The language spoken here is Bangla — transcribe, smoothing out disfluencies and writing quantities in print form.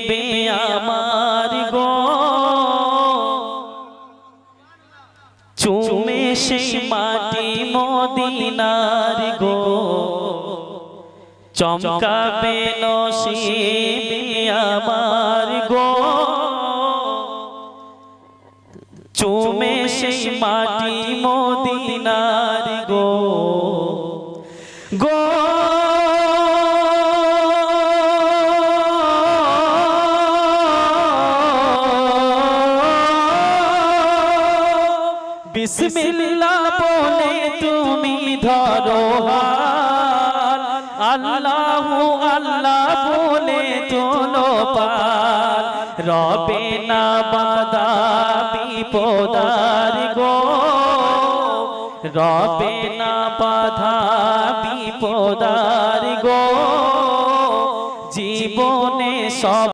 বে আমার গো চুমে সেই মাটি মদিনার গো চমকাবে নসিবে আমার গো চুমে সেই মাটি মদিনার গো গো বিসমিল্লাহ বলে তুমি ধরো হাত আল্লাহু আল্লাহ বলে তোলো পার রবে না বাধা বিপদার গো রবে না বাধা বিপদার গো জীবনে সব